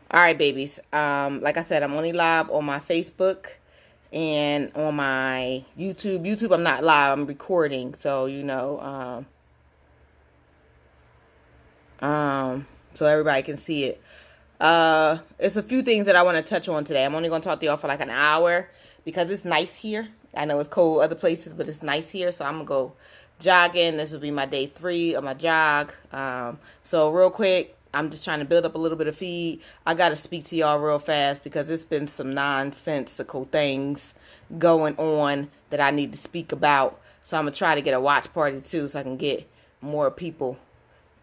All right, babies. Like I said, I'm only live on my Facebook and on my YouTube. YouTube, I'm not live. I'm recording, so so everybody can see it. It's a few things that I want to touch on today. I'm only going to talk to y'all for like an hour because it's nice here. I know it's cold other places, but it's nice here, so I'm gonna go jogging. This will be my day 3 of my jog. So real quick, I'm just trying to build up a little bit of feed. I got to speak to y'all real fast because it's been some nonsensical things going on that I need to speak about. So I'm going to try to get a watch party too so I can get more people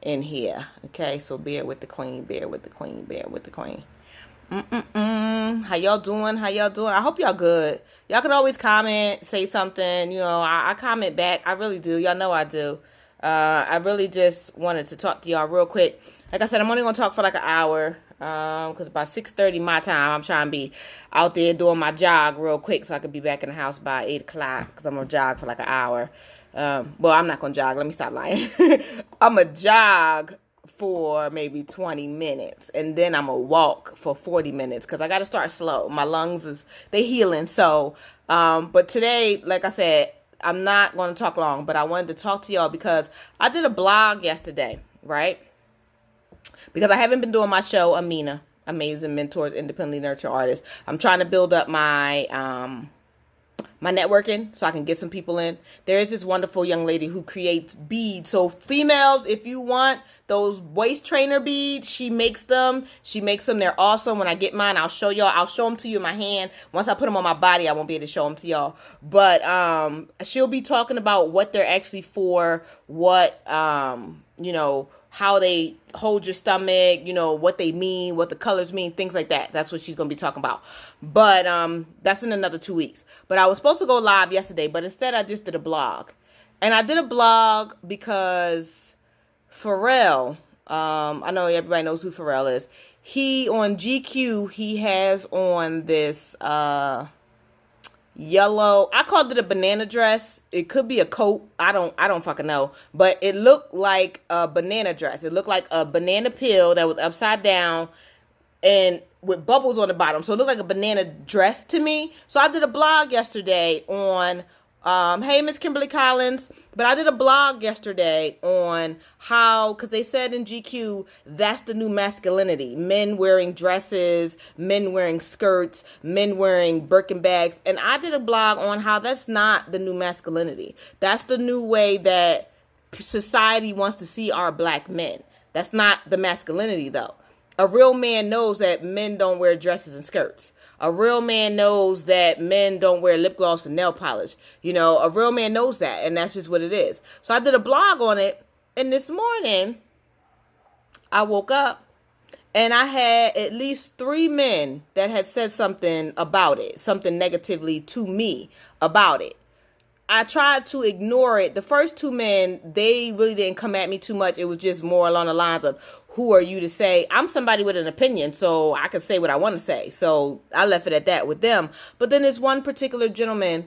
in here. Okay, so bear with the queen, bear with the queen, bear with the queen. How y'all doing? How y'all doing? I hope y'all good. Y'all can always comment, say something. I comment back. I really do. Y'all know I do. I really just wanted to talk to y'all real quick. Like I said, I'm only going to talk for like an hour. Because by 6:30 my time, I'm trying to be out there doing my jog real quick so I could be back in the house by 8 o'clock because I'm going to jog for like an hour. Well, I'm not going to jog. Let me stop lying. I'm going to jog for maybe 20 minutes and then I'm gonna walk for 40 minutes because I got to start slow. My lungs they healing. So but today, like I said, I'm not going to talk long, but I wanted to talk to y'all because I did a blog yesterday, right? Because I haven't been doing my show, Amina, Amazing Mentors, Independently Nurtured Artists. I'm trying to build up my networking so I can get some people in. There is this wonderful young lady who creates beads. So females, if you want those waist trainer beads, she makes them. They're awesome. When I get mine, I'll show y'all. I'll show them to you in my hand. Once I put them on my body, I won't be able to show them to y'all. But she'll be talking about what they're actually for, what how they hold your stomach, what they mean, what the colors mean, things like that. That's what she's going to be talking about. But that's in another 2 weeks. But I was supposed to go live yesterday, but instead I just did a blog. And I did a blog because Pharrell, I know everybody knows who Pharrell is. He, on GQ, he has on this yellow, I called it a banana dress. It could be a coat. I don't fucking know. But it looked like a banana dress. It looked like a banana peel that was upside down and with bubbles on the bottom. So it looked like a banana dress to me. So I did a blog yesterday on hey, Miss Kimberly Collins. But I did a blog yesterday on how, because they said in GQ, that's the new masculinity. Men wearing dresses, men wearing skirts, men wearing Birkin bags. And I did a blog on how that's not the new masculinity. That's the new way that society wants to see our black men. That's not the masculinity, though. A real man knows that men don't wear dresses and skirts. A real man knows that men don't wear lip gloss and nail polish. A real man knows that, and that's just what it is. So I did a blog on it, and this morning, I woke up, and I had at least 3 men that had said something about it, something negatively to me about it. I tried to ignore it. The first 2 men, they really didn't come at me too much. It was just more along the lines of, who are you to say? I'm somebody with an opinion, so I can say what I want to say. So I left it at that with them. But then there's one particular gentleman,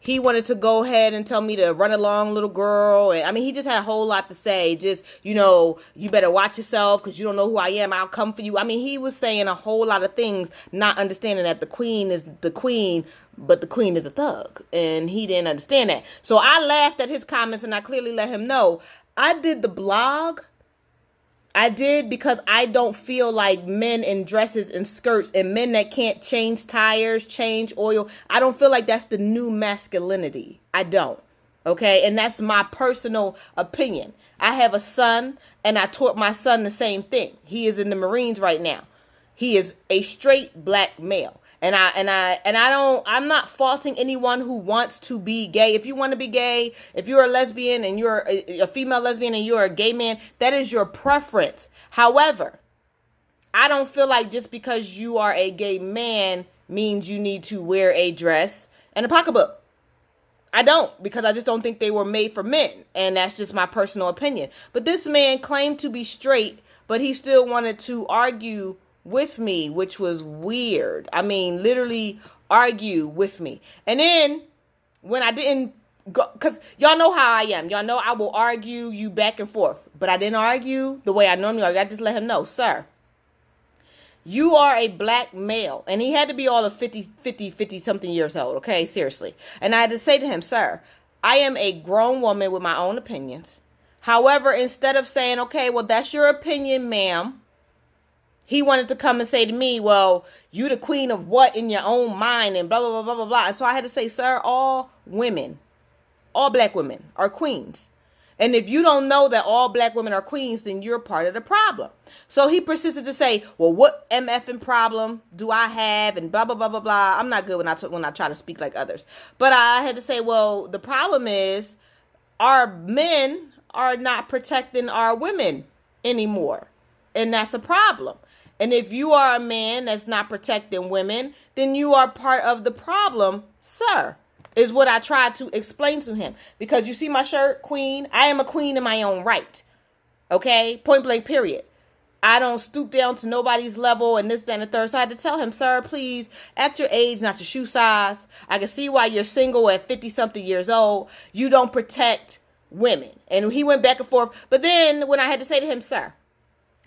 he wanted to go ahead and tell me to run along, little girl. And I mean, he just had a whole lot to say. Just, you better watch yourself because you don't know who I am. I'll come for you. I mean, he was saying a whole lot of things, not understanding that the queen is the queen, but the queen is a thug. And he didn't understand that. So I laughed at his comments and I clearly let him know. I did the blog. I did because I don't feel like men in dresses and skirts and men that can't change tires, change oil. I don't feel like that's the new masculinity. I don't. Okay. And that's my personal opinion. I have a son and I taught my son the same thing. He is in the Marines right now. He is a straight black male. I'm not faulting anyone who wants to be gay. If you want to be gay, if you're a lesbian and you're a female lesbian and you're a gay man, that is your preference. However, I don't feel like just because you are a gay man means you need to wear a dress and a pocketbook. I don't, because I just don't think they were made for men. And that's just my personal opinion. But this man claimed to be straight, but he still wanted to argue with me, which was weird. I mean, literally argue with me. And then when I didn't go, because y'all know how I am. Y'all know I will argue you back and forth. But I didn't argue the way I normally argue. I just let him know, sir, You are a black male. And he had to be all of 50 something years old. Okay, seriously. And I had to say to him, sir, I am a grown woman with my own opinions. However, instead of saying, okay, well, that's your opinion, ma'am, he wanted to come and say to me, well, you the queen of what in your own mind and blah, blah, blah, blah, blah, blah. And so I had to say, sir, all women, all black women are queens. And if you don't know that all black women are queens, then you're part of the problem. So he persisted to say, well, what MFing problem do I have? And blah, blah, blah, blah, blah. I'm not good when I try to speak like others. But I had to say, well, the problem is our men are not protecting our women anymore. And that's a problem. And if you are a man that's not protecting women, then you are part of the problem, sir, is what I tried to explain to him. Because you see my shirt, queen? I am a queen in my own right. Okay? Point blank, period. I don't stoop down to nobody's level and this, that, and the third. So I had to tell him, sir, please, at your age, not your shoe size. I can see why you're single at 50-something years old. You don't protect women. And he went back and forth. But then when I had to say to him, sir,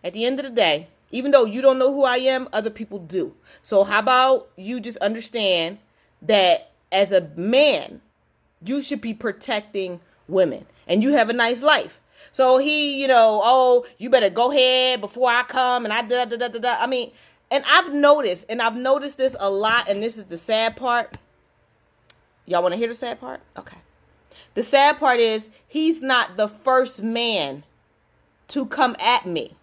at the end of the day, even though you don't know who I am, other people do. So how about you just understand that as a man, you should be protecting women and you have a nice life. So he, oh, you better go ahead before I come and I da. I mean, and I've noticed this a lot, and this is the sad part. Y'all want to hear the sad part? Okay. The sad part is he's not the first man to come at me.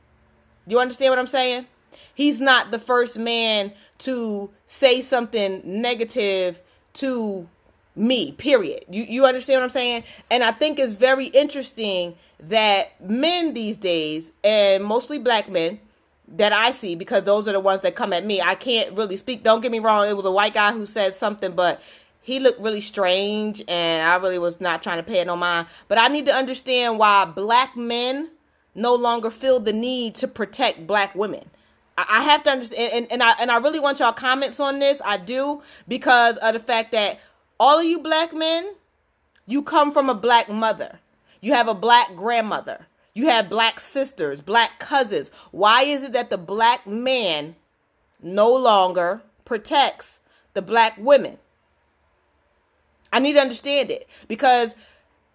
You understand what I'm saying? He's not the first man to say something negative to me, period. You understand what I'm saying? And I think it's very interesting that men these days, and mostly black men that I see, because those are the ones that come at me. I can't really speak. Don't get me wrong. It was a white guy who said something, but he looked really strange, and I really was not trying to pay it no mind. But I need to understand why black men no longer feel the need to protect black women. I have to understand, and I really want y'all comments on this. I do, because of the fact that all of you black men, you come from a black mother. You have a black grandmother. You have black sisters, black cousins. Why is it that the black man no longer protects the black women? I need to understand it, because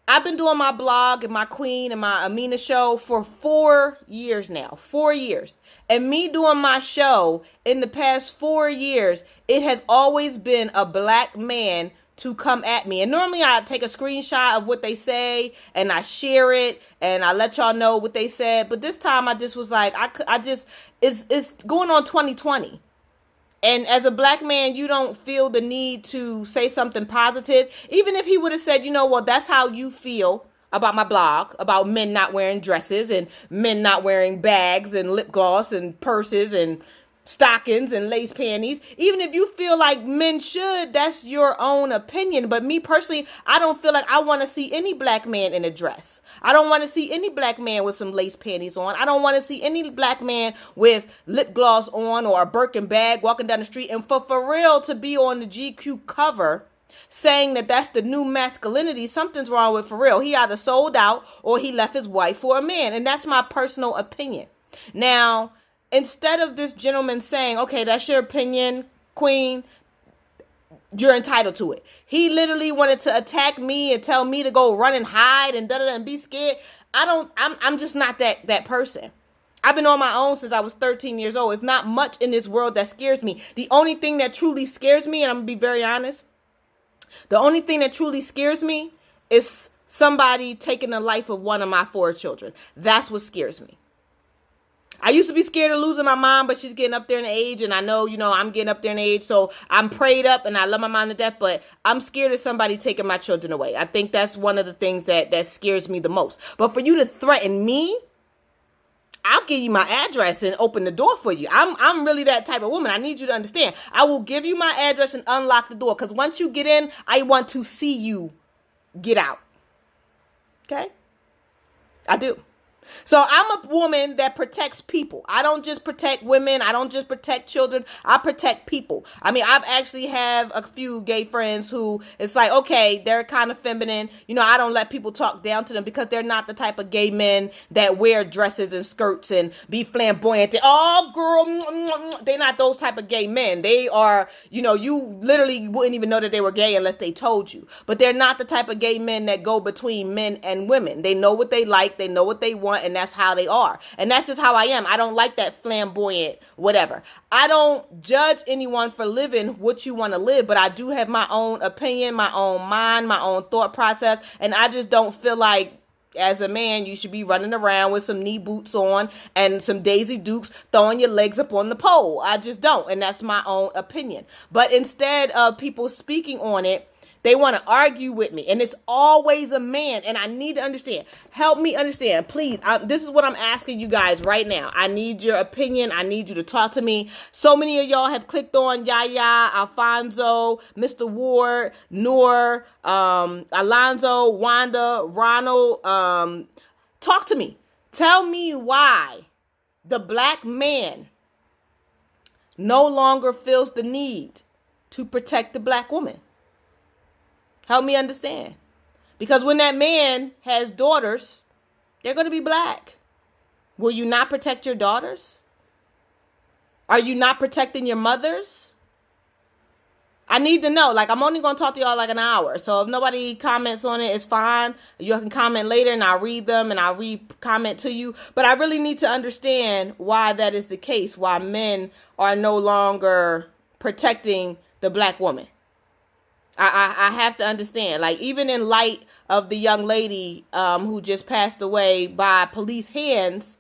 I've been doing my blog and my Queen and my Amina show for 4 years now. 4 years. And me doing my show in the past 4 years, it has always been a black man to come at me. And normally I take a screenshot of what they say and I share it and I let y'all know what they said. But this time I just was like, it's going on 2020. And as a black man, you don't feel the need to say something positive. Even if he would have said, well, that's how you feel about my blog, about men not wearing dresses and men not wearing bags and lip gloss and purses and stockings and lace panties. Even if you feel like men should, that's your own opinion. But me personally, I don't feel like I want to see any black man in a dress. I don't want to see any black man with some lace panties on. I don't want to see any black man with lip gloss on or a Birkin bag walking down the street. And for real to be on the GQ cover saying that that's the new masculinity, something's wrong with for real. He either sold out or he left his wife for a man. And that's my personal opinion. Now, instead of this gentleman saying, okay, that's your opinion, Queen, you're entitled to it. He literally wanted to attack me and tell me to go run and hide and and be scared. I'm just not that person. I've been on my own since I was 13 years old. It's not much in this world that scares me. The only thing that truly scares me, and I'm going to be very honest, the only thing that truly scares me is somebody taking the life of one of my 4 children. That's what scares me. I used to be scared of losing my mom, but she's getting up there in age, and I know, I'm getting up there in age, so I'm prayed up, and I love my mom to death, but I'm scared of somebody taking my children away. I think that's one of the things that scares me the most. But for you to threaten me, I'll give you my address and open the door for you. I'm really that type of woman. I need you to understand. I will give you my address and unlock the door, because once you get in, I want to see you get out. Okay? I do. So I'm a woman that protects people. I don't just protect women. I don't just protect children. I protect people. I mean, I've actually have a few gay friends who it's like, okay, they're kind of feminine. You know, I don't let people talk down to them because they're not the type of gay men that wear dresses and skirts and be flamboyant. Oh, girl, they're not those type of gay men. They are, you know, you literally wouldn't even know that they were gay unless they told you. But they're not the type of gay men that go between men and women. They know what they like. They know what they want. And that's how they are. And that's just how I am. I don't like that flamboyant whatever. I don't judge anyone for living what you want to live, but I do have my own opinion, my own mind, my own thought process. And I just don't feel like as a man, you should be running around with some knee boots on and some Daisy Dukes throwing your legs up on the pole. I just don't. And that's my own opinion. But instead of people speaking on it, they want to argue with me. And it's always a man. And I need to understand. Help me understand. Please. This is what I'm asking you guys right now. I need your opinion. I need you to talk to me. So many of y'all have clicked on Yaya, Alfonso, Mr. Ward, Noor, Alonzo, Wanda, Ronald. Talk to me. Tell me why the black man no longer feels the need to protect the black woman. Help me understand. Because when that man has daughters, they're going to be black. Will you not protect your daughters? Are you not protecting your mothers? I need to know. Like, I'm only going to talk to y'all like an hour. So if nobody comments on it, it's fine. You can comment later and I'll read them and I'll re-comment to you. But I really need to understand why that is the case. Why men are no longer protecting the black woman. I have to understand, like, even in light of the young lady who just passed away by police hands,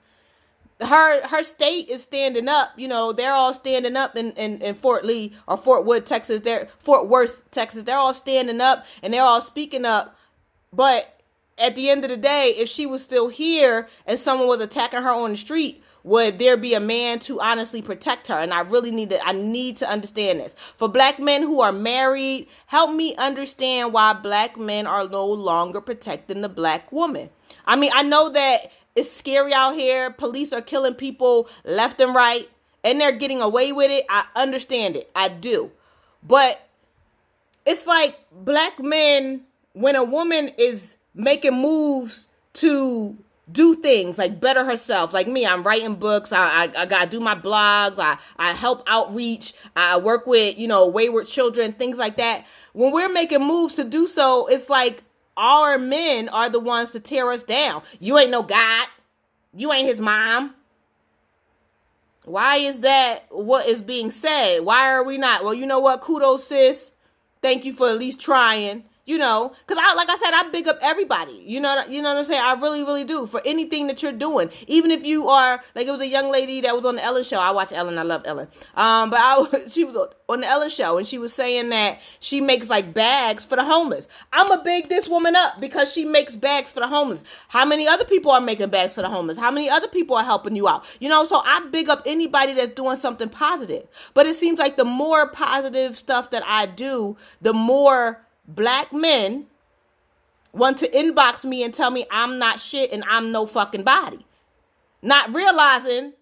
her state is standing up. You know, they're all standing up in Fort Lee or Fort Worth, Texas. They're all standing up and they're all speaking up. But at the end of the day, if she was still here and someone was attacking her on the street, would there be a man to honestly protect her? And I need to understand this. For black men who are married, help me understand why black men are no longer protecting the black woman. I mean, I know that it's scary out here. Police are killing people left and right, and they're getting away with it. I understand it. I do. But it's like black men, when a woman is making moves to do things like better herself, like me, I'm writing books, I gotta do my blogs, I help outreach, I work with, you know, wayward children, things like that. When we're making moves to do so, it's like our men are the ones to tear us down. You ain't no God. You ain't his mom. Why is that what is being said? Why are we not? Well, you know what? Kudos, sis. Thank you for at least trying. You know, because like I said, I big up everybody. You know what I'm saying? I really, really do, for anything that you're doing. Even if you are, like, it was a young lady that was on the Ellen show. I watch Ellen. I love Ellen. She was on the Ellen show, and she was saying that she makes like bags for the homeless. I'ma big this woman up because she makes bags for the homeless. How many other people are making bags for the homeless? How many other people are helping you out? You know, so I big up anybody that's doing something positive. But it seems like the more positive stuff that I do, the more black men want to inbox me and tell me I'm not shit and I'm no fucking body. Not realizing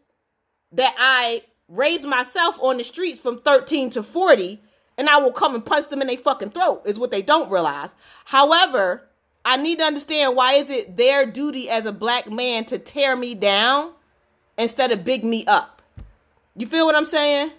that I raised myself on the streets from 13 to 40 and I will come and punch them in their fucking throat, is what they don't realize. However, I need to understand, why is it their duty as a black man to tear me down instead of big me up? You feel what I'm saying?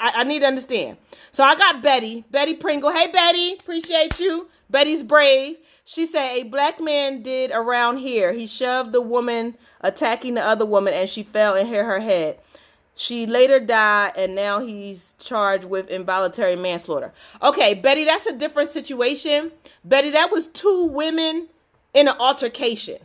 I need to understand. So I got Betty Pringle. Hey, Betty, appreciate you. Betty's brave. She said a black man did around here. He shoved the woman attacking the other woman and she fell and hit her head. She later died and now he's charged with involuntary manslaughter. Okay, Betty, that's a different situation. Betty, that was two women in an altercation.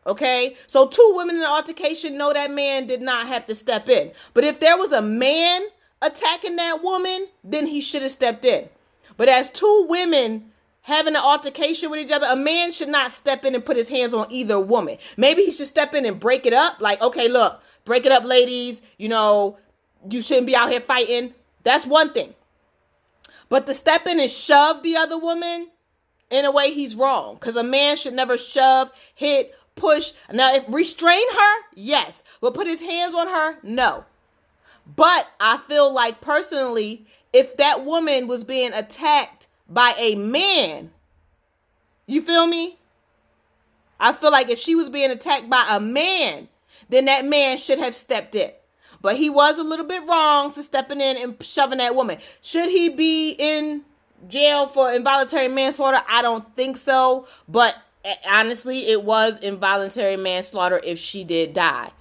Okay, so two women in an altercation, no, that man did not have to step in. But if there was a man attacking that woman, then he should have stepped in. But as two women having an altercation with each other, a man should not step in and put his hands on either woman. Maybe he should step in and break it up. Like, okay, look, break it up, ladies. You know, you shouldn't be out here fighting. That's one thing. But to step in and shove the other woman, in a way, he's wrong. Because a man should never shove, hit, push. Now, if restrain her, yes. But put his hands on her, no. But I feel like personally, if that woman was being attacked by a man, you feel me? I feel like if she was being attacked by a man, then that man should have stepped in. But he was a little bit wrong for stepping in and shoving that woman. Should he be in jail for involuntary manslaughter? I don't think so. But honestly, it was involuntary manslaughter if she did die.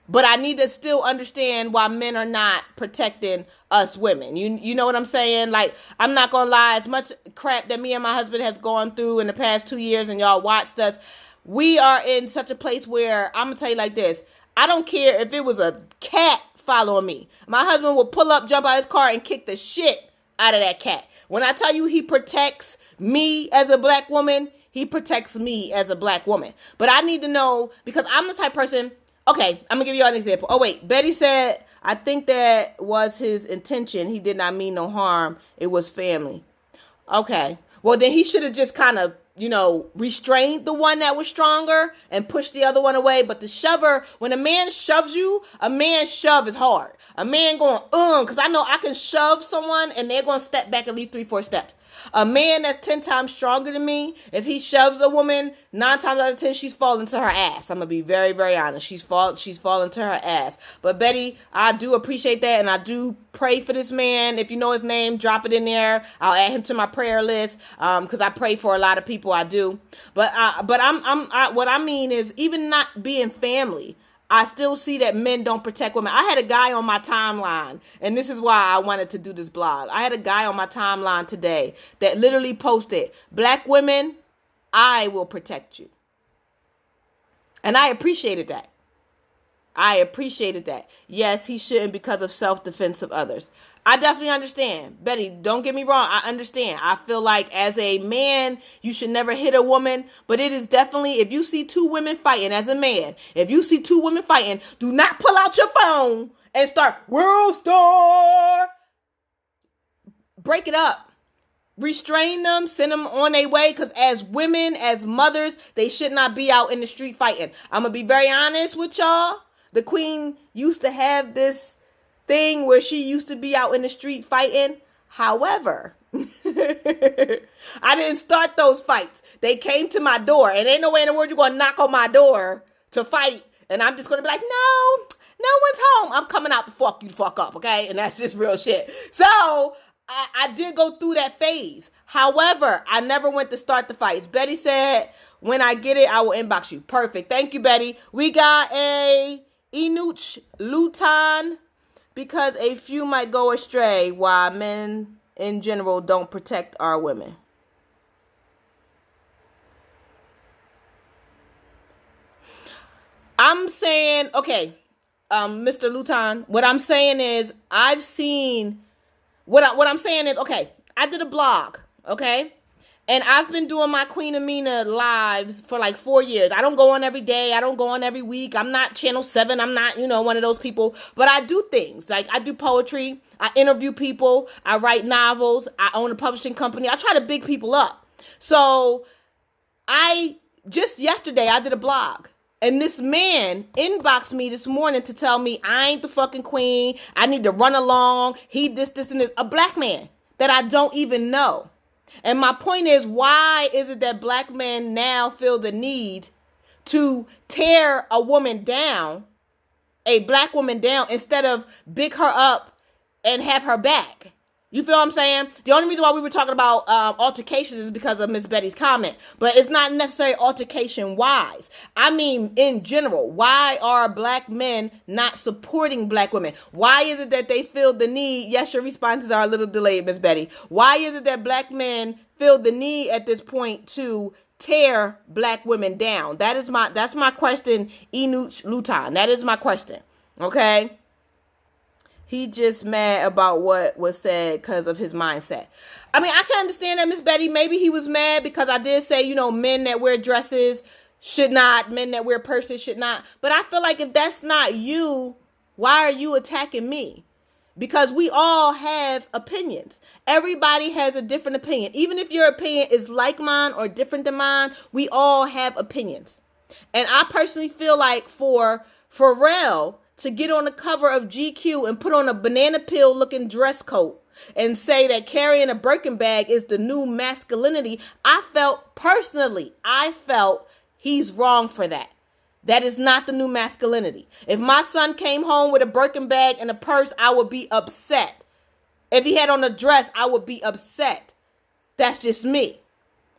But I need to still understand why men are not protecting us women. You know what I'm saying? Like, I'm not going to lie. As much crap that me and my husband has gone through in the past 2 years and y'all watched us, we are in such a place where I'm going to tell you like this. I don't care if it was a cat following me. My husband will pull up, jump out his car, and kick the shit out of that cat. When I tell you he protects me as a black woman, he protects me as a black woman. But I need to know, because I'm the type of person, okay, I'm going to give you an example. Oh, wait, Betty said, I think that was his intention. He did not mean no harm. It was family. Okay, well, then he should have just kind of, restrained the one that was stronger and pushed the other one away. But the shover, when a man shoves you, a man's shove is hard. A man going, because I know I can shove someone and they're going to step back at least 3-4 steps. A man that's 10 times stronger than me, if he shoves a woman, 9 times out of 10, she's falling to her ass. I'm going to be very, very honest. She's falling to her ass. But Betty, I do appreciate that, and I do pray for this man. If you know his name, drop it in there. I'll add him to my prayer list, because I pray for a lot of people. I do. But what I mean is, even not being family, I still see that men don't protect women. I had a guy on my timeline, and this is why I wanted to do this blog. I had a guy on my timeline today that literally posted, "Black women, I will protect you." And I appreciated that. Yes, he shouldn't because of self-defense of others. I definitely understand. Betty, don't get me wrong. I understand. I feel like as a man, you should never hit a woman. But it is definitely, if you see 2 women fighting as a man, if you see 2 women fighting, do not pull out your phone and start, "World Star." Break it up. Restrain them, send them on their way, because as women, as mothers, they should not be out in the street fighting. I'm going to be very honest with y'all. The queen used to have this thing where she used to be out in the street fighting. However, I didn't start those fights. They came to my door, and ain't no way in the world you're going to knock on my door to fight. And I'm just going to be like, no one's home. I'm coming out to fuck you the fuck up, okay? And that's just real shit. So I did go through that phase. However, I never went to start the fights. Betty said, "When I get it, I will inbox you." Perfect. Thank you, Betty. We got a Inuch Lutan, because a few might go astray while men in general don't protect our women. I'm saying, okay, Mr. Lutan, what I'm saying is I've seen, what I'm saying is, okay, I did a blog, okay? And I've been doing my Queen Amina lives for like 4 years. I don't go on every day. I don't go on every week. I'm not Channel 7. I'm not, one of those people. But I do things. Like, I do poetry. I interview people. I write novels. I own a publishing company. I try to big people up. So, just yesterday, I did a blog. And this man inboxed me this morning to tell me I ain't the fucking queen. I need to run along. He this, and this. A black man that I don't even know. And my point is, why is it that black men now feel the need to tear a woman down, a black woman down, instead of big her up and have her back? You feel what I'm saying? The only reason why we were talking about altercations is because of Miss Betty's comment. But it's not necessarily altercation-wise. I mean, in general, why are black men not supporting black women? Why is it that they feel the need? Yes, your responses are a little delayed, Miss Betty. Why is it that black men feel the need at this point to tear black women down? That's my question, Inuch Lutan. That is my question. Okay? He just mad about what was said because of his mindset. I mean, I can understand that, Miss Betty. Maybe he was mad because I did say, men that wear dresses should not, men that wear purses should not. But I feel like if that's not you, why are you attacking me? Because we all have opinions. Everybody has a different opinion. Even if your opinion is like mine or different than mine, we all have opinions. And I personally feel like for Pharrell to get on the cover of GQ and put on a banana peel looking dress coat and say that carrying a Birkin bag is the new masculinity, I felt he's wrong for that. That is not the new masculinity. If my son came home with a Birkin bag and a purse, I would be upset. If he had on a dress, I would be upset. That's just me.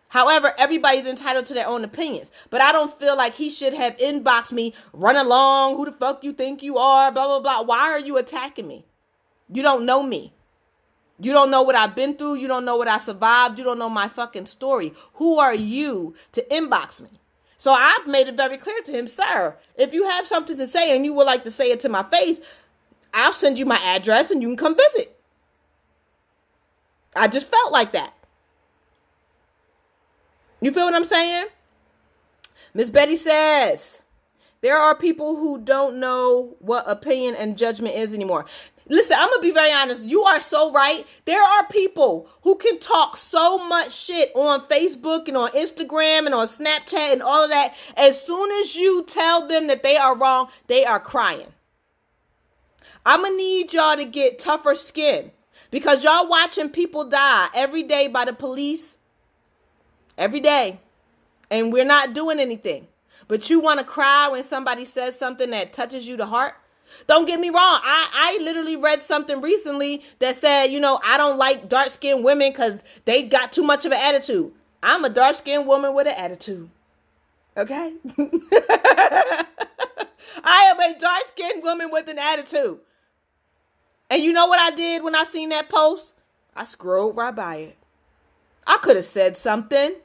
However, everybody's entitled to their own opinions. But I don't feel like he should have inboxed me, run along, who the fuck you think you are, blah, blah, blah. Why are you attacking me? You don't know me. You don't know what I've been through. You don't know what I survived. You don't know my fucking story. Who are you to inbox me? So I've made it very clear to him, sir, if you have something to say and you would like to say it to my face, I'll send you my address and you can come visit. I just felt like that. You feel what I'm saying? Miss Betty says, there are people who don't know what opinion and judgment is anymore. Listen, I'm going to be very honest. You are so right. There are people who can talk so much shit on Facebook and on Instagram and on Snapchat and all of that. As soon as you tell them that they are wrong, they are crying. I'm going to need y'all to get tougher skin because y'all watching people die every day by the police. Every day. And we're not doing anything. But you want to cry when somebody says something that touches you the heart? Don't get me wrong. I literally read something recently that said, I don't like dark-skinned women because they got too much of an attitude. I'm a dark-skinned woman with an attitude. Okay? I am a dark-skinned woman with an attitude. And you know what I did when I seen that post? I scrolled right by it. I could have said something.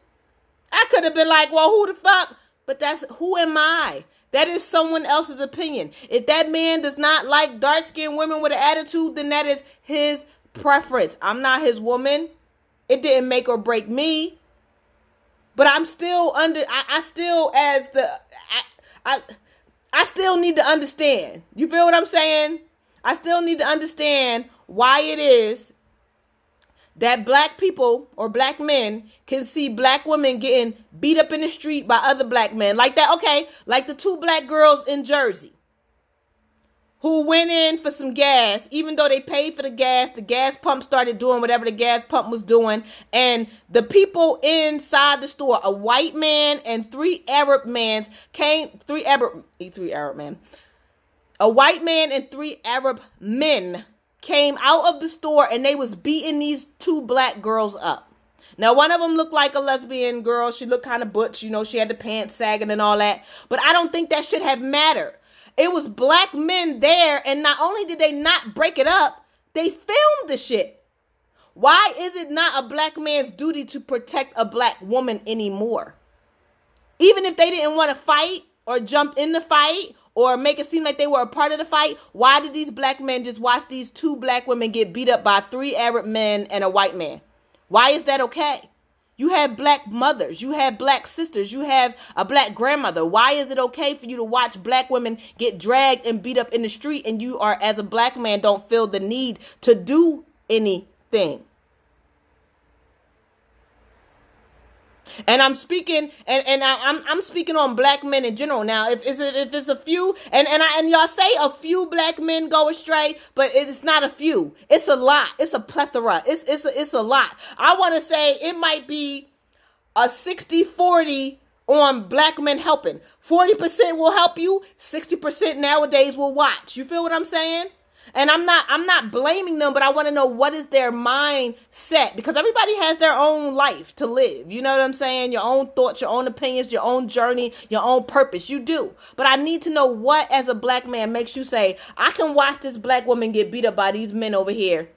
I could have been like, well, who the fuck? But who am I? That is someone else's opinion. If that man does not like dark-skinned women with an attitude, then that is his preference. I'm not his woman. It didn't make or break me. But I'm still I still need to understand. You feel what I'm saying? I still need to understand why it is that black people or black men can see black women getting beat up in the street by other black men. Like that, okay, like the two black girls in Jersey who went in for some gas. Even though they paid for the gas pump started doing whatever the gas pump was doing. And the people inside the store, a white man and three Arab men, a white man and three Arab men came out of the store and they was beating these two black girls up. Now, one of them looked like a lesbian girl. She looked kind of butch. She had the pants sagging and all that. But I don't think that should have mattered. It was black men there. And not only did they not break it up, they filmed the shit. Why is it not a black man's duty to protect a black woman anymore? Even if they didn't want to fight or jump in the fight or make it seem like they were a part of the fight, why did these black men just watch these two black women get beat up by three Arab men and a white man? Why is that okay? You have black mothers. You have black sisters. You have a black grandmother. Why is it okay for you to watch black women get dragged and beat up in the street and you are, as a black man, don't feel the need to do anything? And I'm speaking, I'm speaking on black men in general. Now, if it's a few, and y'all say a few black men go astray, but it's not a few. It's a lot. It's a plethora. It's a lot. I want to say it might be a 60-40 on black men helping. 40% will help you. 60% nowadays will watch. You feel what I'm saying? And I'm not blaming them, but I want to know what is their mindset, because everybody has their own life to live. You know what I'm saying? Your own thoughts, your own opinions, your own journey, your own purpose. You do. But I need to know what, as a black man, makes you say, I can watch this black woman get beat up by these men over here,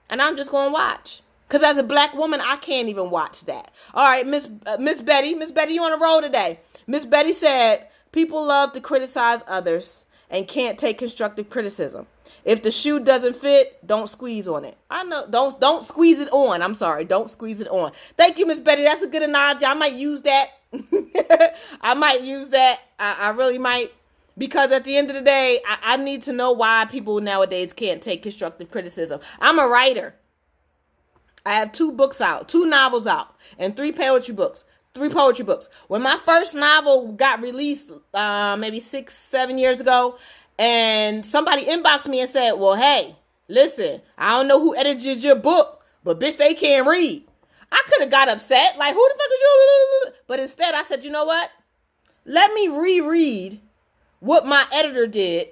and I'm just going to watch. Because as a black woman, I can't even watch that. All right, Miss Betty, you on the roll today. Miss Betty said, people love to criticize others and can't take constructive criticism. If the shoe doesn't fit, don't squeeze on it. I know, don't squeeze it on. I'm sorry, don't squeeze it on. Thank you, Miss Betty. That's a good analogy. I might use that. I might use that. I really might. Because at the end of the day, I need to know why people nowadays can't take constructive criticism. I'm a writer. I have 2 books out, 2 novels out, and 3 poetry books. 3 poetry books. When my first novel got released, maybe 6-7 years ago, and somebody inboxed me and said, well, hey, listen, I don't know who edited your book, but bitch, they can't read. I could have got upset, like, who the fuck is you? But instead, I said, you know what? Let me reread what my editor did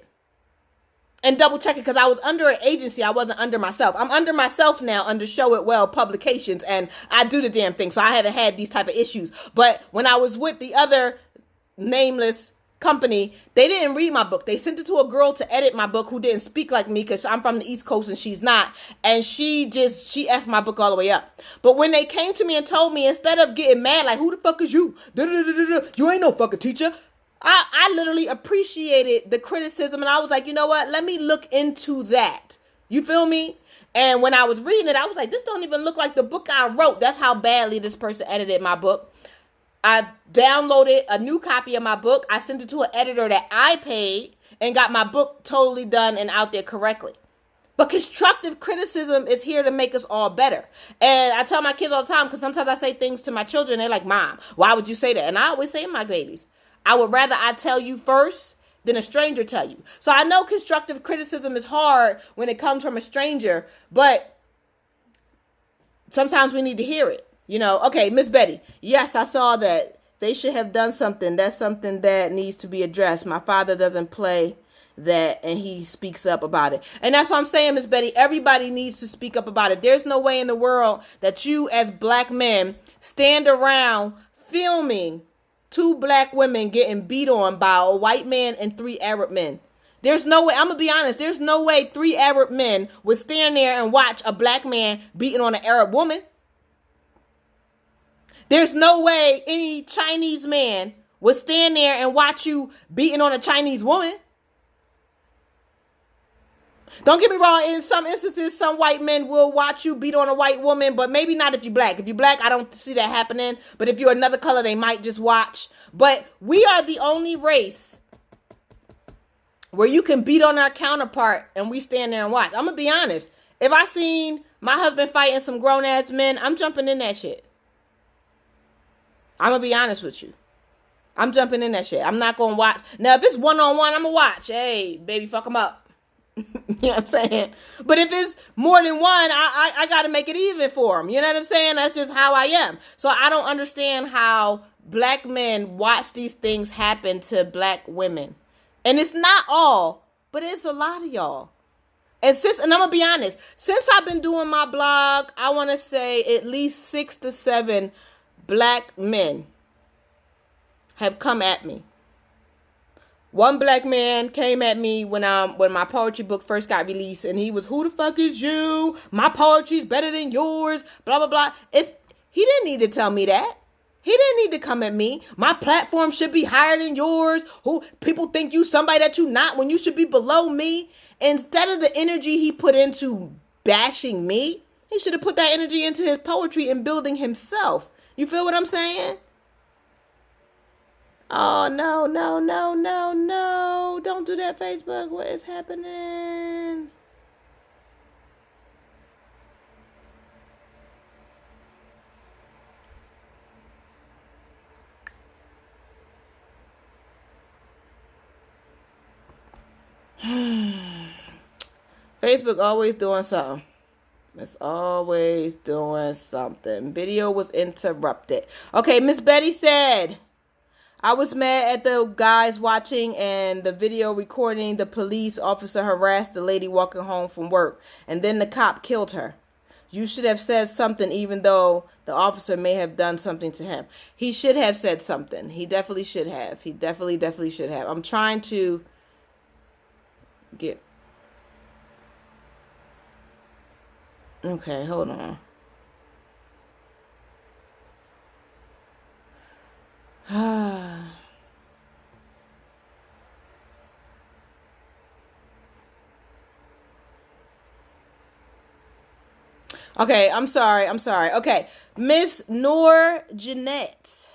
and double check it, because I was under an agency. I wasn't under myself. I'm under myself now, under Show It Well Publications, and I do the damn thing. So I haven't had these type of issues. But when I was with the other nameless company, they didn't read my book. They sent it to a girl to edit my book who didn't speak like me, because I'm from the East Coast and she's not. And she effed my book all the way up. But when they came to me and told me, instead of getting mad, like, who the fuck is you? You ain't no fucking teacher. I literally appreciated the criticism, and I was like, you know what? Let me look into that. You feel me? And when I was reading it, I was like, this don't even look like the book I wrote. That's how badly this person edited my book. I downloaded a new copy of my book. I sent it to an editor that I paid and got my book totally done and out there correctly. But constructive criticism is here to make us all better. And I tell my kids all the time, because sometimes I say things to my children, they're like, Mom, why would you say that? And I always say to my babies, I would rather I tell you first than a stranger tell you. So I know constructive criticism is hard when it comes from a stranger, but sometimes we need to hear it. You know, okay, Miss Betty, yes, I saw that. They should have done something. That's something that needs to be addressed. My father doesn't play that, and he speaks up about it. And that's what I'm saying, Miss Betty. Everybody needs to speak up about it. There's no way in the world that you as black men stand around filming 2 black women getting beat on by a white man and 3 Arab men. There's no way, I'm going to be honest, there's no way 3 Arab men would stand there and watch a black man beating on an Arab woman. There's no way any Chinese man would stand there and watch you beating on a Chinese woman. Don't get me wrong, in some instances, some white men will watch you beat on a white woman, but maybe not if you're black. If you're black, I don't see that happening. But if you're another color, they might just watch. But we are the only race where you can beat on our counterpart and we stand there and watch. I'm going to be honest. If I seen my husband fighting some grown-ass men, I'm jumping in that shit. I'm going to be honest with you. I'm jumping in that shit. I'm not going to watch. Now, if it's one-on-one, I'm going to watch. Hey, baby, fuck them up. You know what I'm saying? But if it's more than one, I got to make it even for them. You know what I'm saying? That's just how I am. So I don't understand how black men watch these things happen to black women. And it's not all, but it's a lot of y'all. And I'm going to be honest, since I've been doing my blog, I want to say at least 6 to 7 black men have come at me. One black man came at me when my poetry book first got released, and he was, who the fuck is you? My poetry's better than yours, blah, blah, blah. If he didn't need to tell me that. He didn't need to come at me. My platform should be higher than yours. Who people think you somebody that you not when you should be below me. Instead of the energy he put into bashing me, he should have put that energy into his poetry and building himself. You feel what I'm saying? Oh, no, no, no, no, no. Don't do that, Facebook. What is happening? Facebook always doing something. It's always doing something. Video was interrupted. Okay, Miss Betty said, I was mad at the guys watching and the video recording the police officer harassed the lady walking home from work. And then the cop killed her. You should have said something even though the officer may have done something to him. He should have said something. He definitely should have. He definitely should have. I'm trying to get... Okay, hold on. Okay, I'm sorry. Okay, Miss Noor Jeanette.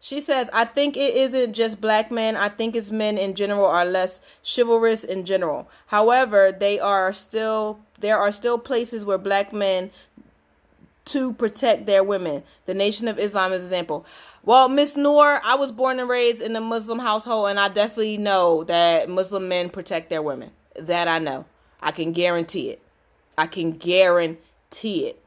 She says, I think it isn't just black men. I think it's men in general are less chivalrous in general. However, there are still places where black men to protect their women. The Nation of Islam is an example. Well, Miss Noor, I was born and raised in a Muslim household, and I definitely know that Muslim men protect their women. That I know. I can guarantee it. I can guarantee it.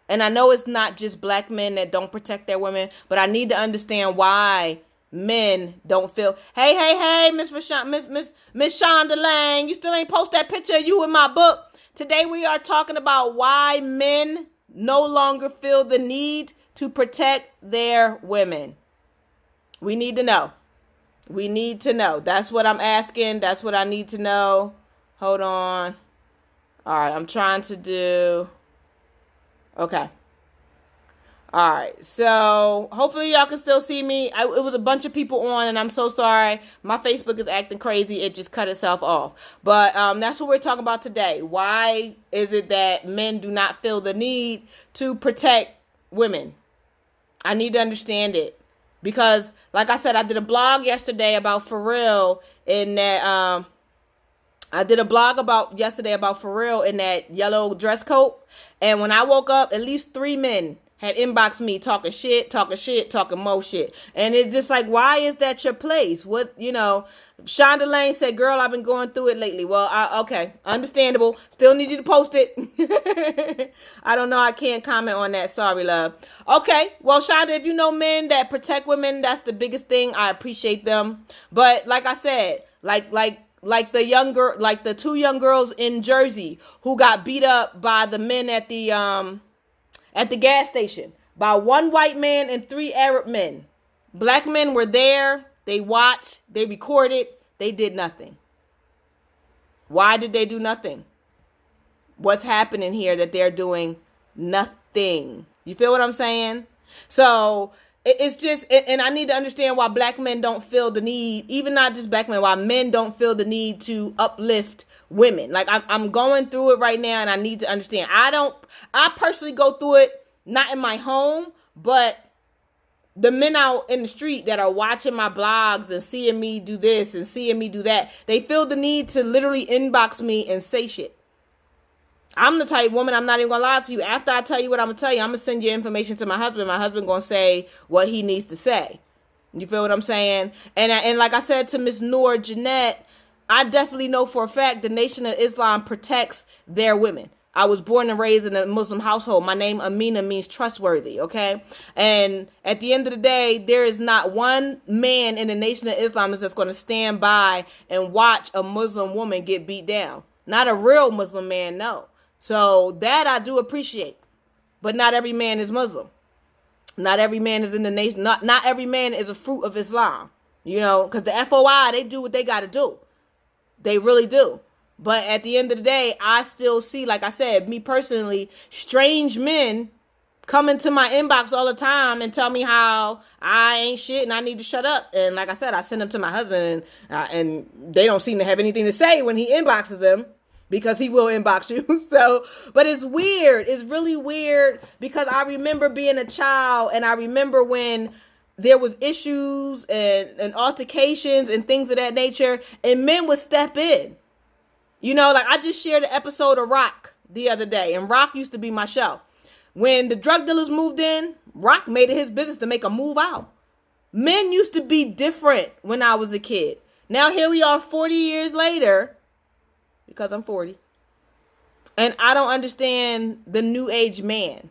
And I know it's not just black men that don't protect their women, but I need to understand why men don't feel. Hey, Miss Shonda Lang, you still ain't post that picture of you in my book. Today we are talking about why men no longer feel the need to protect their women. We need to know. We need to know. That's what I'm asking. That's what I need to know. Hold on. All right, I'm trying to do. Okay. All right, so hopefully y'all can still see me. It was a bunch of people on, and I'm so sorry. My Facebook is acting crazy. It just cut itself off. But that's what we're talking about today. Why is it that men do not feel the need to protect women? I need to understand it. Because, like I said, I did a blog yesterday about Pharrell in that... I did a blog yesterday about Pharrell in that yellow dress coat. And when I woke up, at least 3 men had inboxed me talking shit, talking more shit. And it's just like, why is that your place? What, Shonda Lane said, girl, I've been going through it lately. Well, okay, understandable. Still need you to post it. I don't know. I can't comment on that. Sorry, love. Okay, well, Shonda, if you know men that protect women, that's the biggest thing. I appreciate them. But like I said, like the 2 young girls in Jersey who got beat up by the men at the gas station by 1 white man and 3 Arab men. Black men were there. They watched. They recorded. They did nothing. Why did they do nothing? What's happening here that they're doing nothing? You feel what I'm saying? So it's just, and I need to understand why black men don't feel the need, even not just black men, why men don't feel the need to uplift women. Like I'm going through it right now, and I need to understand. I personally go through it, not in my home, but the men out in the street that are watching my blogs and seeing me do this and seeing me do that, they feel the need to literally inbox me and say shit. I'm the type of woman, I'm not even gonna lie to you. After I tell you what I'm gonna tell you, I'm gonna send your information to my husband. My husband gonna say what he needs to say. You feel what I'm saying? And like I said to Miss Noor Jeanette, I definitely know for a fact the Nation of Islam protects their women. I was born and raised in a Muslim household. My name Amina means trustworthy, okay? And at the end of the day, there is not one man in the Nation of Islam that's going to stand by and watch a Muslim woman get beat down. Not a real Muslim man, no. So that I do appreciate. But not every man is Muslim. Not every man is in the nation. Not every man is a fruit of Islam. Because the FOI, they do what they got to do. They really do. But at the end of the day, I still see, like I said, me personally, strange men come into my inbox all the time and tell me how I ain't shit and I need to shut up. And like I said, I send them to my husband and they don't seem to have anything to say when he inboxes them, because he will inbox you. So, but it's weird. It's really weird, because I remember being a child, and I remember when there was issues and altercations and things of that nature, and men would step in. Like I just shared an episode of Rock the other day, and Rock used to be my show. When the drug dealers moved in, Rock made it his business to make a move out. Men used to be different when I was a kid. Now here we are 40 years later, because I'm 40, and I don't understand the new age man.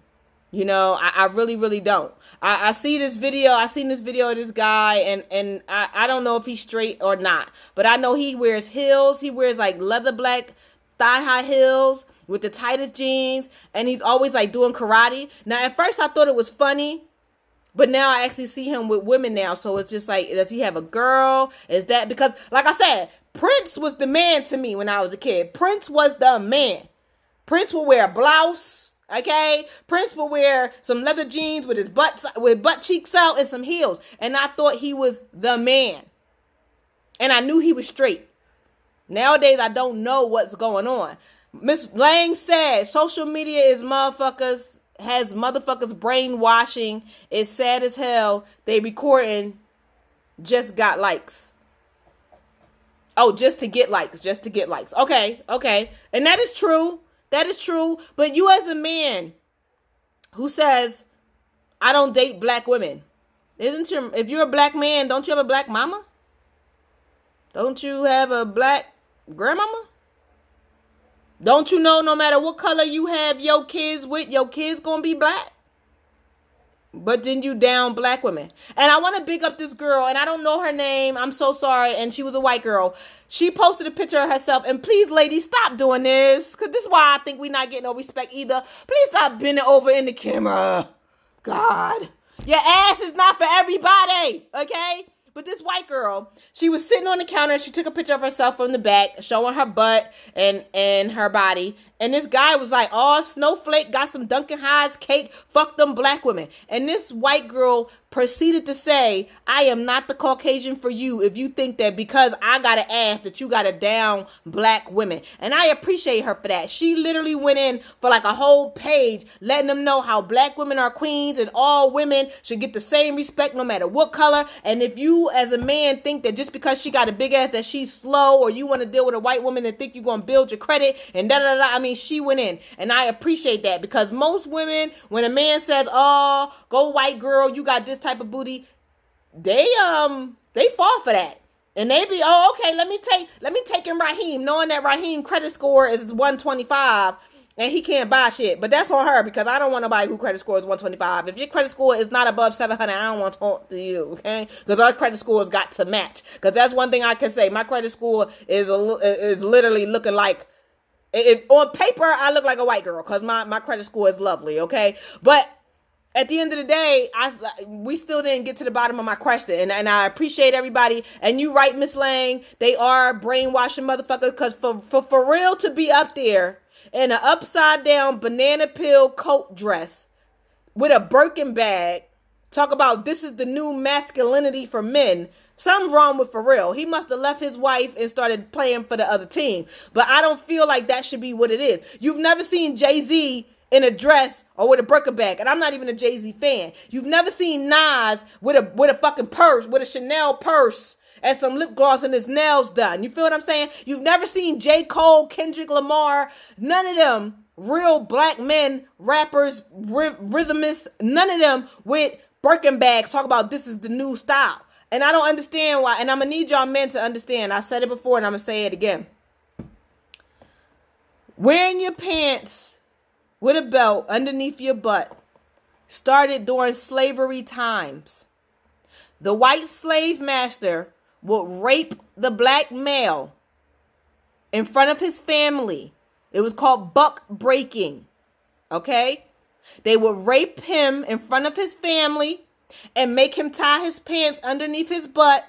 I really, really don't. I see this video. I seen this video of this guy, and I don't know if he's straight or not, but I know he wears heels. He wears like leather black thigh-high heels with the tightest jeans, and he's always like doing karate. Now, at first I thought it was funny, but now I actually see him with women now. So it's just like, does he have a girl? Is that because, like I said, Prince was the man to me when I was a kid. Prince was the man. Prince would wear a blouse. Okay, Prince will wear some leather jeans with butt cheeks out and some heels, and I thought he was the man, and I knew he was straight. Nowadays, I don't know what's going on. Miss Lang said social media has motherfuckers brainwashing. It's sad as hell. They recording just got likes. Oh, just to get likes. Okay, and that is true. That is true. But you as a man, who says, I don't date black women. If you're a black man, don't you have a black mama? Don't you have a black grandmama? Don't you know no matter what color you have your kids with, your kids gonna be black? But then you down black women. And I want to big up this girl, and I don't know her name. I'm so sorry. And she was a white girl. She posted a picture of herself. And please, ladies, stop doing this. Because this is why I think we're not getting no respect either. Please stop bending over in the camera. God. Your ass is not for everybody. Okay? But this white girl, she was sitting on the counter. She took a picture of herself from the back, showing her butt and her body. And this guy was like, oh, snowflake, got some Duncan Hines cake. Fuck them black women. And this white girl proceeded to say, I am not the Caucasian for you if you think that because I got an ass that you got to down black women. And I appreciate her for that. She literally went in for like a whole page letting them know how black women are queens and all women should get the same respect no matter what color. And if you as a man think that just because she got a big ass that she's slow, or you want to deal with a white woman and think you're going to build your credit and da-da-da, I mean, she went in. And I appreciate that, because most women, when a man says, oh, go white girl, you got this type of booty, they fall for that. And they be, oh, okay, let me take him Raheem, knowing that Raheem credit score is 125 and he can't buy shit. But that's on her, because I don't want nobody who credit score is 125. If your credit score is not above 700, I don't want to talk to you, okay? Because our credit scores got to match. Because that's one thing I can say. My credit score is literally looking like, if on paper I look like a white girl, because my credit score is lovely, okay? But at the end of the day, we still didn't get to the bottom of my question. And I appreciate everybody. And you right, Miss Lang, they are brainwashing motherfuckers, because for real to be up there in an upside down banana peel coat dress with a Birkin bag, talk about this is the new masculinity for men. Something's wrong with Pharrell. He must have left his wife and started playing for the other team. But I don't feel like that should be what it is. You've never seen Jay-Z in a dress or with a Birkin bag, and I'm not even a Jay-Z fan. You've never seen Nas with a fucking purse, with a Chanel purse and some lip gloss and his nails done. You feel what I'm saying? You've never seen J. Cole, Kendrick Lamar, none of them real black men, rappers, rhythmists, none of them with Birkin bags talk about this is the new style. And I don't understand why, and I'm going to need y'all men to understand. I said it before and I'm going to say it again. Wearing your pants with a belt underneath your butt started during slavery times. The white slave master would rape the black male in front of his family. It was called buck breaking. Okay? They would rape him in front of his family and make him tie his pants underneath his butt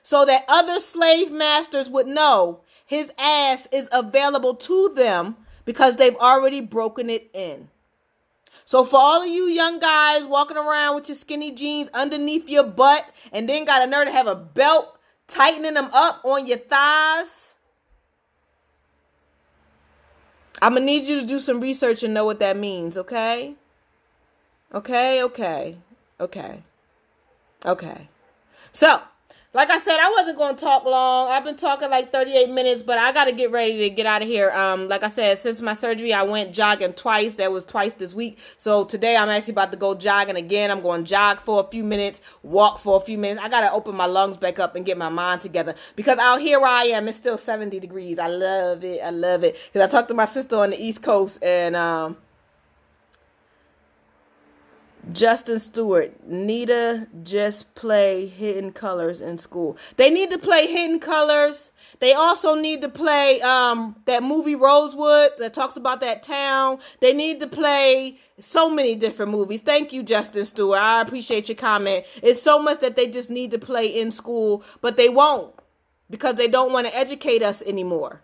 so that other slave masters would know his ass is available to them because they've already broken it in. So for all of you young guys walking around with your skinny jeans underneath your butt and then got a nerve to have a belt tightening them up on your thighs, I'm going to need you to do some research and know what that means, okay? Okay. So, like I said, I wasn't going to talk long. I've been talking like 38 minutes, but I got to get ready to get out of here. Like I said, since my surgery, I went jogging twice. That was twice this week. So today I'm actually about to go jogging again. I'm going to jog for a few minutes, walk for a few minutes. I got to open my lungs back up and get my mind together, because out here where I am, it's still 70 degrees. I love it. Because I talked to my sister on the East Coast, and Justin Stewart, need to just play Hidden Colors in school. They need to play Hidden Colors. They also need to play that movie Rosewood that talks about that town. They need to play so many different movies. Thank you, Justin Stewart. I appreciate your comment. It's so much that they just need to play in school, but they won't, because they don't want to educate us anymore.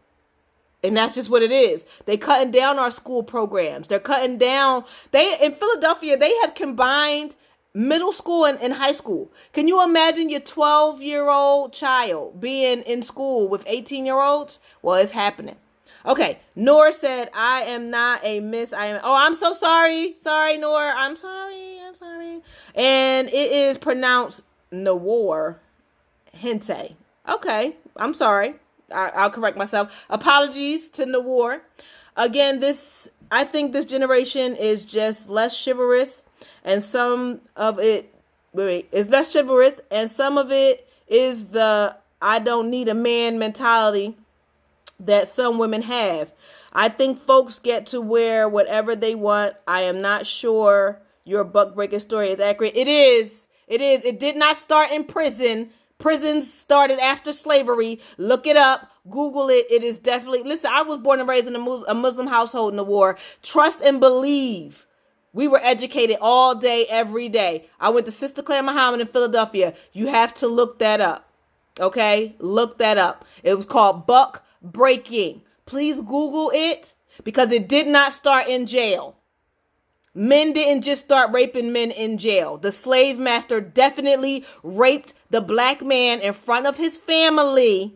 And that's just what it is. They cutting down our school programs. They're cutting down. In Philadelphia, they have combined middle school and high school. Can you imagine your 12-year-old child being in school with 18-year-olds? Well, it's happening. Okay, Noor said, I am not a miss. I'm so sorry. Sorry, Noor. I'm sorry. And it is pronounced Nawar Hente. Okay, I'm sorry. I'll correct myself. Apologies to Nawar. Again, this I think this generation is just less chivalrous, and some of it is less chivalrous, and some of it is the I don't need a man mentality that some women have. I think folks get to wear whatever they want. I am not sure your buck breaking story is accurate. It is. It is. It did not start in prison. Prisons started after slavery. Look it up. Google it. It is definitely. Listen, I was born and raised in a Muslim household in the war. Trust and believe. We were educated all day, every day. I went to Sister Claire Muhammad in Philadelphia. You have to look that up. Okay? Look that up. It was called buck breaking. Please Google it, because it did not start in jail. Men didn't just start raping men in jail. The slave master definitely raped the black man in front of his family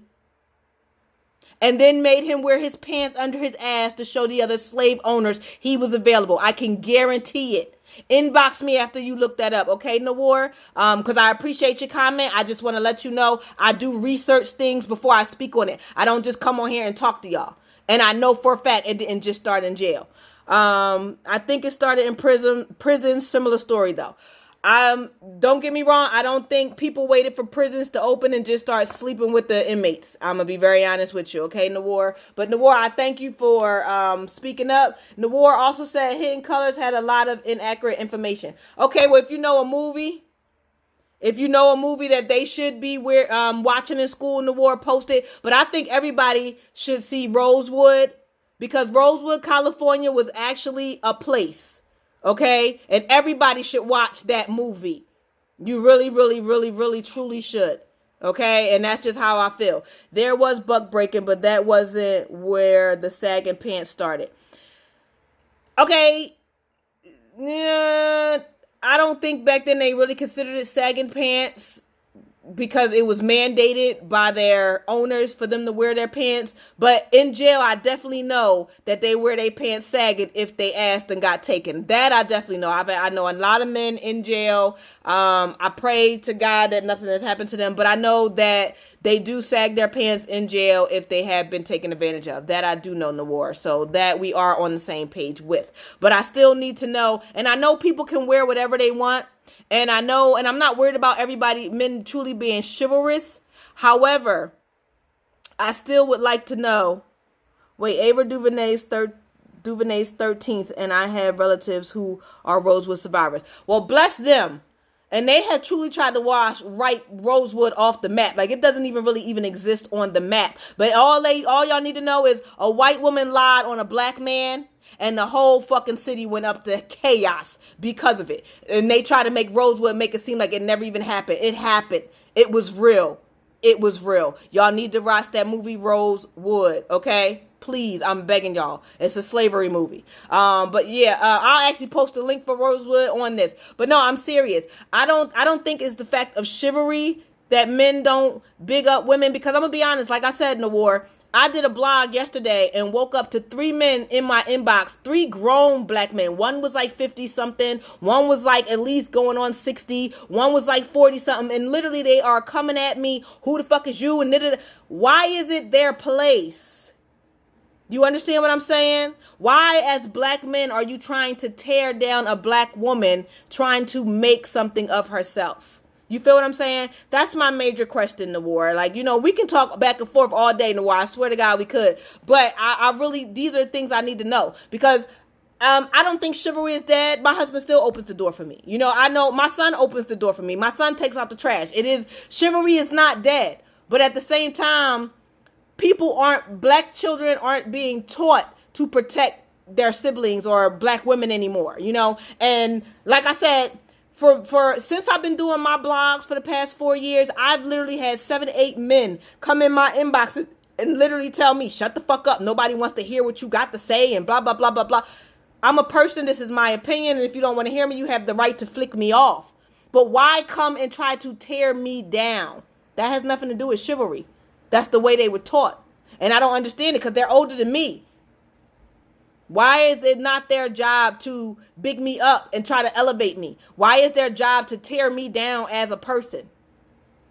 and then made him wear his pants under his ass to show the other slave owners he was available. I can guarantee it. Inbox me after you look that up, okay, Nawar? Because I appreciate your comment. I just want to let you know I do research things before I speak on it. I don't just come on here and talk to y'all. And I know for a fact it didn't just start in jail. I think it started in prison. Similar story though. Don't get me wrong. I don't think people waited for prisons to open and just start sleeping with the inmates. I'm gonna be very honest with you, okay, Nawar? But Nawar, I thank you for speaking up. Nawar also said Hidden Colors had a lot of inaccurate information. Okay, well, if you know a movie that they should be watching in school, Nawar, post it. But I think everybody should see Rosewood, because Rosewood, California was actually a place. Okay? And everybody should watch that movie. You really, really, really, really, truly should. Okay? And that's just how I feel. There was buck breaking, but that wasn't where the sagging pants started. Okay. Yeah, I don't think back then they really considered it sagging pants, because it was mandated by their owners for them to wear their pants. But in jail, I definitely know that they wear their pants sagging if they asked and got taken. That I definitely know. I know a lot of men in jail. I pray to God that nothing has happened to them, but I know that they do sag their pants in jail if they have been taken advantage of. That I do know, Nawar. So that we are on the same page with. But I still need to know, and I know people can wear whatever they want. And I know, and I'm not worried about men truly being chivalrous. However, I still would like to know, wait, Ava DuVernay's 13th, and I have relatives who are Rosewood survivors. Well, bless them. And they have truly tried to write Rosewood off the map. Like, it doesn't even really exist on the map. But all y'all need to know is a white woman lied on a black man, and the whole fucking city went up to chaos because of it. And they try to make Rosewood make it seem like it never even happened. It happened. It was real. It was real. Y'all need to watch that movie Rosewood, okay? Please, I'm begging y'all. It's a slavery movie. But yeah, I'll actually post a link for Rosewood on this. But no, I'm serious. I don't think it's the fact of chivalry that men don't big up women, because I'm gonna be honest, like I said in the war, I did a blog yesterday and woke up to 3 men in my inbox, 3 grown black men. One was like 50 something. One was like at least going on 60. One was like 40 something. And literally they are coming at me. Who the fuck is you? And why is it their place? You understand what I'm saying? Why, as black men, are you trying to tear down a black woman trying to make something of herself? You feel what I'm saying? That's my major question, Nawar. Like, you know, we can talk back and forth all day, Nawar. I swear to God we could. But I really, these are things I need to know. Because I don't think chivalry is dead. My husband still opens the door for me. You know, I know my son opens the door for me. My son takes out the trash. Chivalry is not dead. But at the same time, black children aren't being taught to protect their siblings or black women anymore, you know? And like I said, since I've been doing my blogs for the past 4 years, I've literally had 7 to 8 men come in my inbox and literally tell me, shut the fuck up. Nobody wants to hear what you got to say and blah, blah, blah, blah, blah. I'm a person. This is my opinion. And if you don't want to hear me, you have the right to flick me off. But why come and try to tear me down? That has nothing to do with chivalry. That's the way they were taught. And I don't understand it because they're older than me. Why is it not their job to big me up and try to elevate me? Why is their job to tear me down as a person?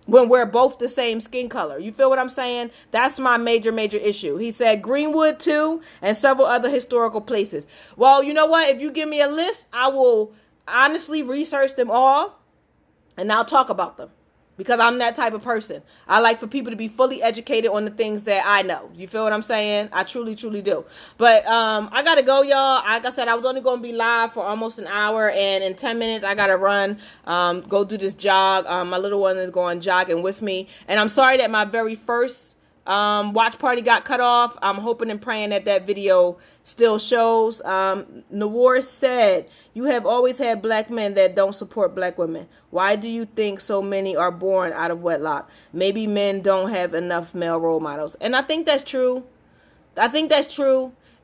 when we're both the same skin color. You feel what I'm saying? That's my major issue. He said Greenwood too, and several other historical places. Well, you know what? If you give me a list, I will honestly research them all, and I'll talk about them. Because I'm that type of person. I like for people to be fully educated on the things that I know. You feel what I'm saying? I truly do. But I got to go, y'all. Like I said, I was only going to be live for almost an hour. And in 10 minutes, I got to run, go do this jog. My little one is going jogging with me. And I'm sorry that my very first watch party got cut off. I'm hoping and praying that video still shows. Nawar said, you have always had black men that don't support black women. Why do you think so many are born out of wedlock? Maybe men don't have enough male role models. And I think that's true.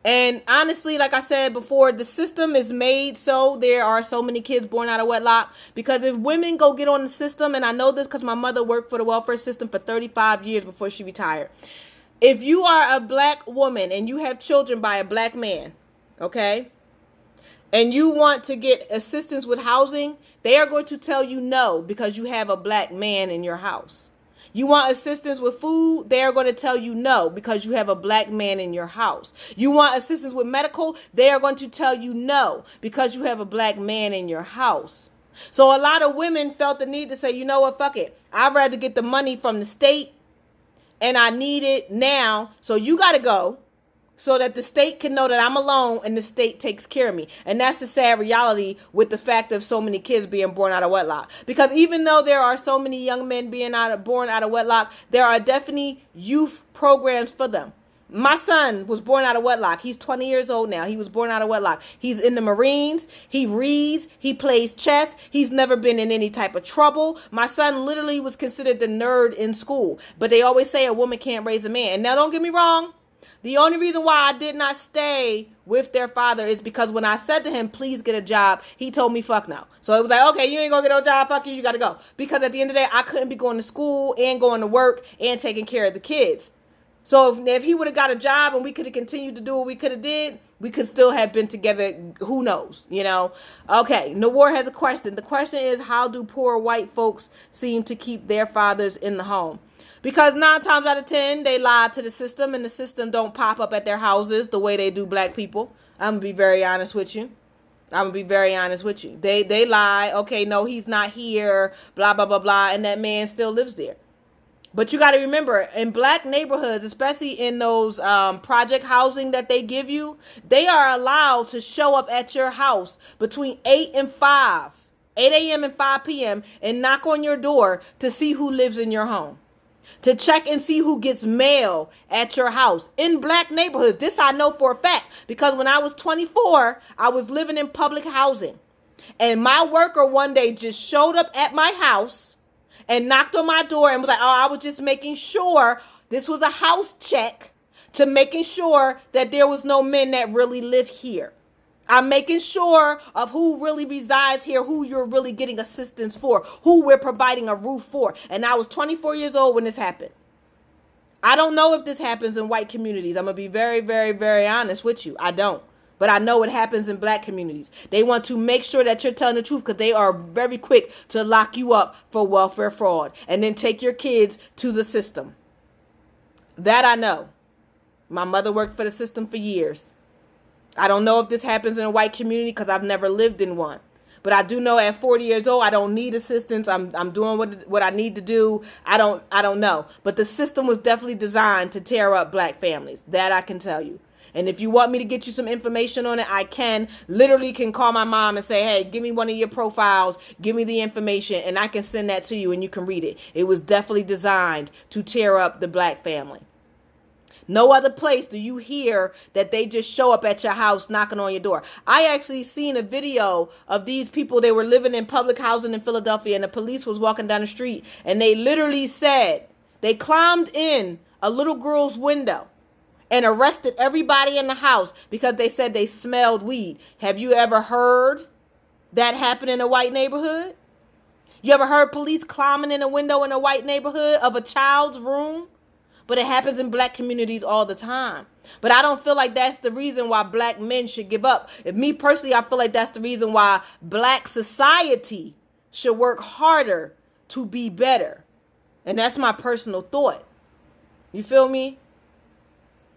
And honestly, like I said before, the system is made so there are so many kids born out of wedlock. Because if women go get on the system, and I know this because my mother worked for the welfare system for 35 years before she retired. If you are a black woman and you have children by a black man, okay, and you want to get assistance with housing, they are going to tell you no because you have a black man in your house. You want assistance with food, they are going to tell you no because you have a black man in your house. You want assistance with medical, they are going to tell you no because you have a black man in your house. So a lot of women felt the need to say, you know what, fuck it. I'd rather get the money from the state and I need it now. So you got to go so that the state can know that I'm alone and the state takes care of me. And that's the sad reality with the fact of so many kids being born out of wedlock. Because even though there are so many young men being born out of wedlock, there are definitely youth programs for them. My son was born out of wedlock. He's 20 years old now. He was born out of wedlock. He's in the Marines. He reads. He plays chess. He's never been in any type of trouble. My son literally was considered the nerd in school. But they always say a woman can't raise a man. And now don't get me wrong. The only reason why I did not stay with their father is because when I said to him, please get a job, he told me, fuck no. So it was like, okay, you ain't gonna get no job, fuck you, you gotta go. Because at the end of the day, I couldn't be going to school and going to work and taking care of the kids. So if he would have got a job and we could have continued to do what we could have did, we could still have been together. Who knows, you know? Okay, Nawar has a question. The question is, how do poor white folks seem to keep their fathers in the home? Because 9 times out of 10, they lie to the system, and the system don't pop up at their houses the way they do black people. I'm going to be very honest with you. They lie. Okay, no, he's not here, blah, blah, blah, blah, and that man still lives there. But you got to remember, in black neighborhoods, especially in those project housing that they give you, they are allowed to show up at your house between 8 and 5, 8 a.m. and 5 p.m. and knock on your door to see who lives in your home. To check and see who gets mail at your house in black neighborhoods. This I know for a fact because when I was 24, I was living in public housing. And my worker one day just showed up at my house and knocked on my door and was like, oh, I was just making sure this was a house check to making sure that there was no men that really live here. I'm making sure of who really resides here, who you're really getting assistance for, who we're providing a roof for. And I was 24 years old when this happened. I don't know if this happens in white communities. I'm going to be very, very, very honest with you. I don't. But I know it happens in black communities. They want to make sure that you're telling the truth because they are very quick to lock you up for welfare fraud and then take your kids to the system. That I know. My mother worked for the system for years. I don't know if this happens in a white community because I've never lived in one. But I do know at 40 years old, I don't need assistance. I'm doing what I need to do. I don't know. But the system was definitely designed to tear up black families. That I can tell you. And if you want me to get you some information on it, I can. Literally can call my mom and say, hey, give me one of your profiles. Give me the information. And I can send that to you and you can read it. It was definitely designed to tear up the black family. No other place do you hear that they just show up at your house knocking on your door. I actually seen a video of these people. They were living in public housing in Philadelphia and the police was walking down the street and they literally said they climbed in a little girl's window and arrested everybody in the house because they said they smelled weed. Have you ever heard that happen in a white neighborhood? You ever heard police climbing in a window in a white neighborhood of a child's room? But it happens in black communities all the time. But I don't feel like that's the reason why black men should give up. If me personally, I feel like that's the reason why black society should work harder to be better. And that's my personal thought. You feel me?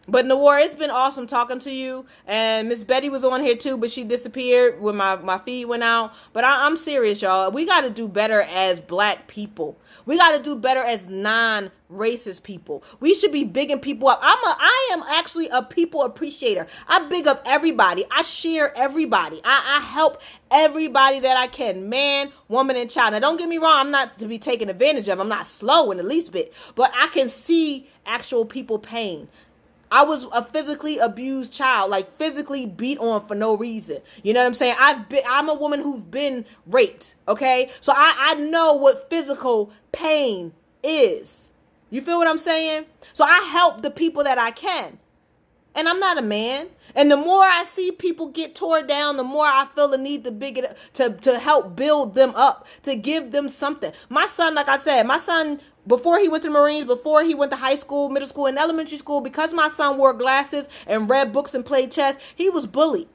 But Noir, it's been awesome talking to you. And Miss Betty was on here too, but she disappeared when my feed went out. But I'm serious, y'all. We got to do better as black people. We got to do better as non-racist people. We should be bigging people up. I am actually a people appreciator. I big up everybody. I share everybody. I help everybody that I can. Man, woman, and child. Now, don't get me wrong. I'm not to be taken advantage of. I'm not slow in the least bit. But I can see actual people pain. I was a physically abused child, like physically beat on for no reason. You know what I'm saying? I'm a woman who's been raped, okay? So I know what physical pain is. You feel what I'm saying? So I help the people that I can. And I'm not a man. And the more I see people get torn down, the more I feel the need to help build them up, to give them something. My son, like I said, before he went to the Marines, before he went to high school, middle school, and elementary school, because my son wore glasses and read books and played chess, he was bullied.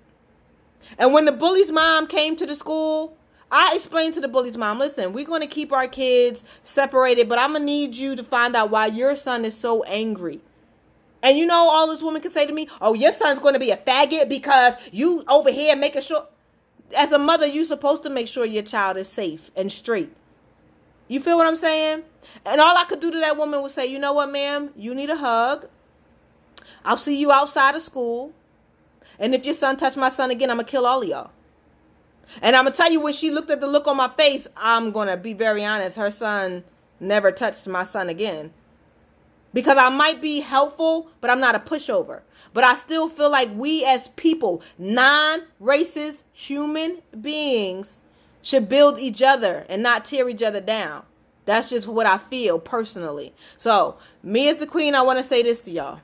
And when the bully's mom came to the school, I explained to the bully's mom, listen, we're going to keep our kids separated, but I'm going to need you to find out why your son is so angry. And you know, all this woman can say to me, oh, your son's going to be a faggot because you over here making sure. As a mother, you're supposed to make sure your child is safe and straight. You feel what I'm saying? And all I could do to that woman was say, you know what, ma'am? You need a hug. I'll see you outside of school. And if your son touched my son again, I'm going to kill all of y'all. And I'm going to tell you, when she looked at the look on my face, I'm going to be very honest. Her son never touched my son again. Because I might be helpful, but I'm not a pushover. But I still feel like we as people, non-racist human beings, should build each other and not tear each other down. That's just what I feel personally. So, me as the queen, I want to say this to y'all.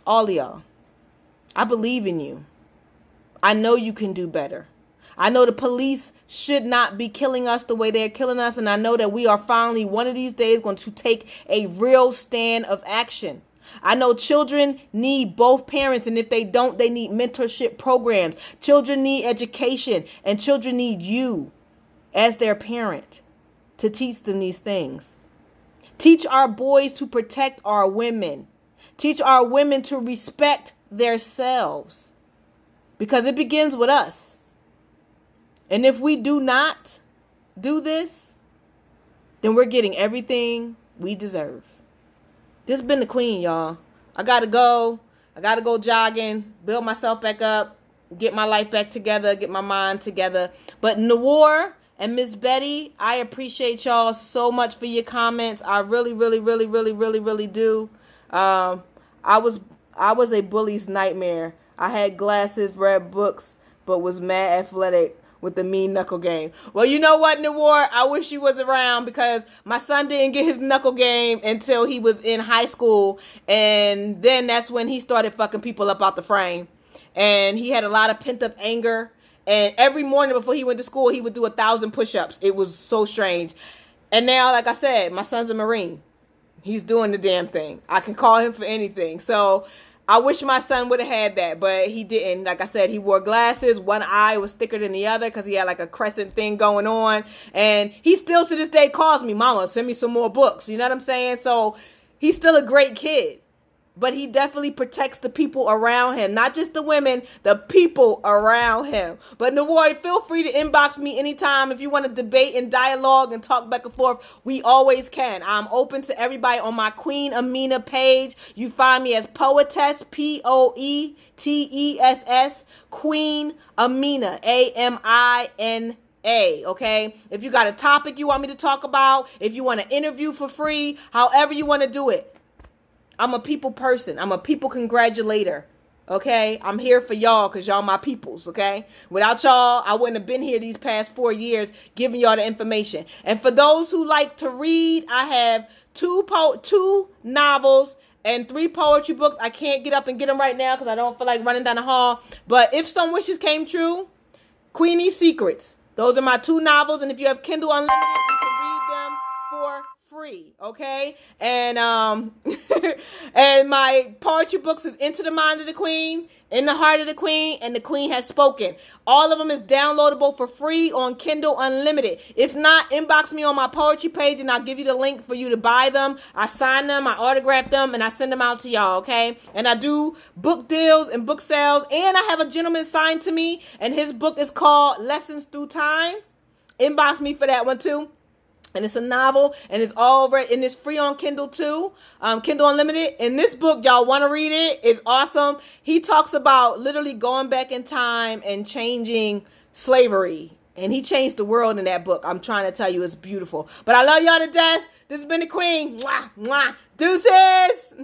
All of y'all. I believe in you. I know you can do better. I know the police should not be killing us the way they're killing us. And I know that we are finally, one of these days, going to take a real stand of action. I know children need both parents. And if they don't, they need mentorship programs. Children need education. And children need you as their parent to teach them these things. Teach our boys to protect our women. Teach our women to respect themselves. Because it begins with us. And if we do not do this, then we're getting everything we deserve. This has been the queen, y'all. I gotta go. I gotta go jogging, build myself back up, get my life back together, get my mind together. But Noir and Miss Betty, I appreciate y'all so much for your comments. I really, really, really, really, really, really do. I was a bully's nightmare. I had glasses, read books, but was mad athletic with the mean knuckle game. Well, you know what, Noir? I wish you was around, because my son didn't get his knuckle game until he was in high school. And then that's when he started fucking people up out the frame. And he had a lot of pent up anger. And every morning before he went to school, he would do 1,000 push-ups. It was so strange. And now, like I said, my son's a Marine. He's doing the damn thing. I can call him for anything. So I wish my son would have had that, but he didn't. Like I said, he wore glasses. One eye was thicker than the other because he had like a crescent thing going on. And he still to this day calls me, Mama, send me some more books. You know what I'm saying? So he's still a great kid. But he definitely protects the people around him. Not just the women, the people around him. But Noir, feel free to inbox me anytime if you want to debate and dialogue and talk back and forth. We always can. I'm open to everybody on my Queen Amina page. You find me as Poetess, Poetess, Queen Amina, Amina. Okay? If you got a topic you want me to talk about, if you want to interview for free, however you want to do it. I'm a people person. I'm a people congratulator. Okay? I'm here for y'all because y'all my peoples. Okay? Without y'all, I wouldn't have been here these past 4 years giving y'all the information. And for those who like to read, I have two novels and 3 poetry books. I can't get up and get them right now because I don't feel like running down the hall. But if some wishes came true, Queenie's Secrets. Those are my 2 novels. And if you have Kindle Unlimited, you can read them for free. free, okay? And and my poetry books is Into the Mind of the Queen, In the Heart of the Queen, and The Queen Has Spoken. All of them is downloadable for free on Kindle Unlimited. If not, inbox me on my poetry page and I'll give you the link for you to buy them. I sign them, I autograph them, and I send them out to y'all, okay? And I do book deals and book sales, and I have a gentleman signed to me, and his book is called Lessons Through Time. Inbox me for that one too. And it's a novel, and it's all right, and it's free on Kindle too, Kindle Unlimited. And this book, y'all want to read it? It's awesome. He talks about literally going back in time and changing slavery. And he changed the world in that book. I'm trying to tell you, it's beautiful. But I love y'all to death. This has been the Queen. Mwah, mwah. Deuces.